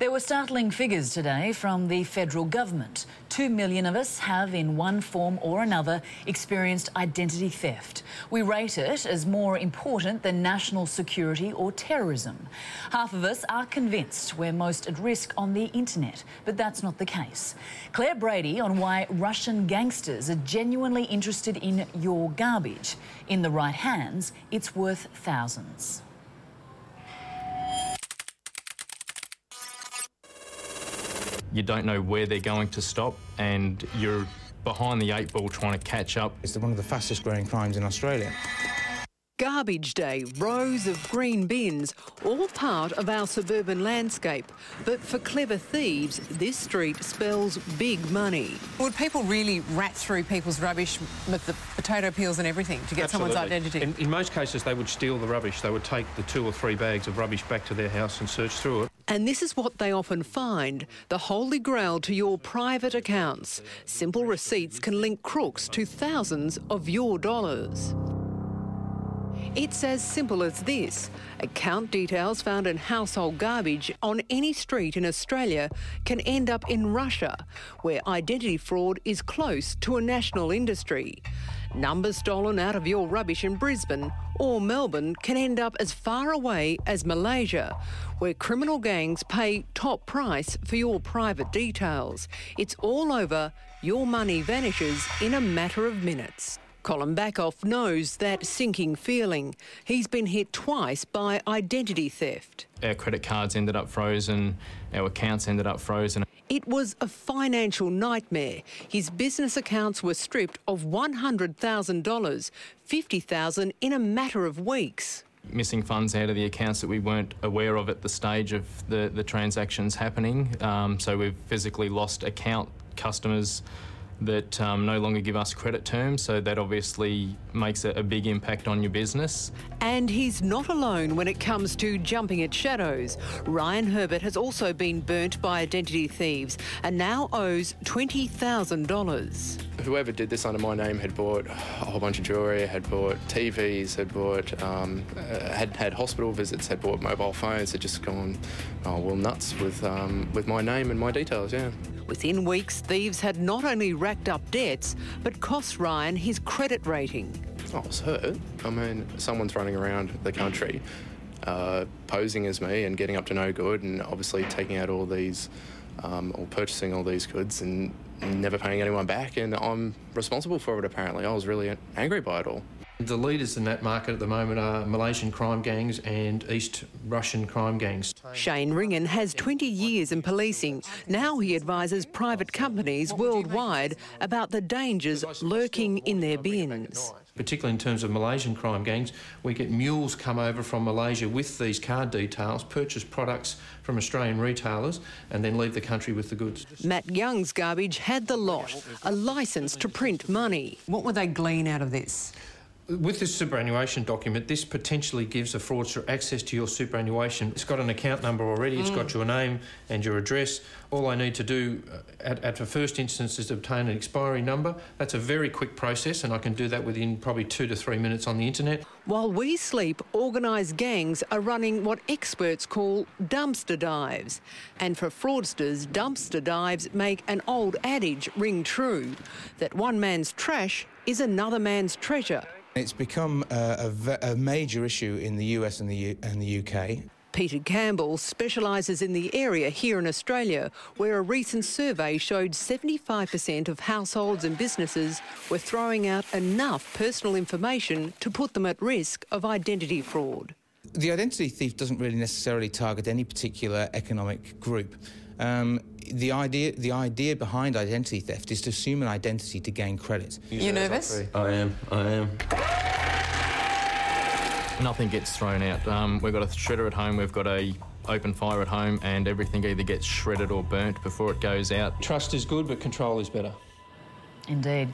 There were startling figures today from the federal government. 2 million of us have, in one form or another, experienced identity theft. We rate it as more important than national security or terrorism. Half of us are convinced we're most at risk on the internet, but that's not the case. Claire Brady on why Russian gangsters are genuinely interested in your garbage. In the right hands, it's worth thousands. You don't know where they're going to stop and you're behind the 8 ball trying to catch up. It's one of the fastest growing crimes in Australia. Garbage day, rows of green bins, all part of our suburban landscape. But for clever thieves, this street spells big money. Would people really rat through people's rubbish with the potato peels and everything to get someone's identity? In most cases, they would steal the rubbish. They would take the 2 or 3 bags of rubbish back to their house and search through it. And this is what they often find, the holy grail to your private accounts. Simple receipts can link crooks to thousands of your dollars. It's as simple as this. Account details found in household garbage on any street in Australia can end up in Russia, where identity fraud is close to a national industry. Numbers stolen out of your rubbish in Brisbane or Melbourne can end up as far away as Malaysia, where criminal gangs pay top price for your private details. It's all over, your money vanishes in a matter of minutes. Colin Backoff knows that sinking feeling. He's been hit twice by identity theft. Our credit cards ended up frozen, our accounts ended up frozen. It was a financial nightmare. His business accounts were stripped of $100,000, $50,000 in a matter of weeks. Missing funds out of the accounts that we weren't aware of at the stage of the transactions happening. So we've physically lost account customers that no longer give us credit terms, so that obviously makes a big impact on your business. And he's not alone when it comes to jumping at shadows. Ryan Herbert has also been burnt by identity thieves and now owes $20,000. Whoever did this under my name had bought a whole bunch of jewellery, had bought TVs, had bought, had hospital visits, had bought mobile phones, had just gone, nuts with my name and my details, yeah. Within weeks, thieves had not only racked up debts, but cost Ryan his credit rating. I was hurt. I mean, someone's running around the country posing as me and getting up to no good and obviously taking out all these, or purchasing all these goods and never paying anyone back, and I'm responsible for it apparently. I was really angry by it all. The leaders in that market at the moment are Malaysian crime gangs and East Russian crime gangs. Shane Ringen has 20 years in policing. Now he advises private companies worldwide about the dangers lurking in their bins. Particularly in terms of Malaysian crime gangs, we get mules come over from Malaysia with these card details, purchase products from Australian retailers and then leave the country with the goods. Matt Young's garbage had the lot, a licence to print money. What would they glean out of this? With this superannuation document, this potentially gives a fraudster access to your superannuation. It's got an account number already, it's got your name and your address. All I need to do at the first instance is obtain an expiry number. That's a very quick process and I can do that within probably 2 to 3 minutes on the internet. While we sleep, organised gangs are running what experts call dumpster dives. And for fraudsters, dumpster dives make an old adage ring true, that one man's trash is another man's treasure. It's become a major issue in the US and the UK. Peter Campbell specialises in the area here in Australia, where a recent survey showed 75% of households and businesses were throwing out enough personal information to put them at risk of identity fraud. The identity thief doesn't really necessarily target any particular economic group. The idea behind identity theft is to assume an identity to gain credit. You nervous? I am. Nothing gets thrown out. We've got a shredder at home, we've got a open fire at home, and everything either gets shredded or burnt before it goes out. Trust is good, but control is better. Indeed.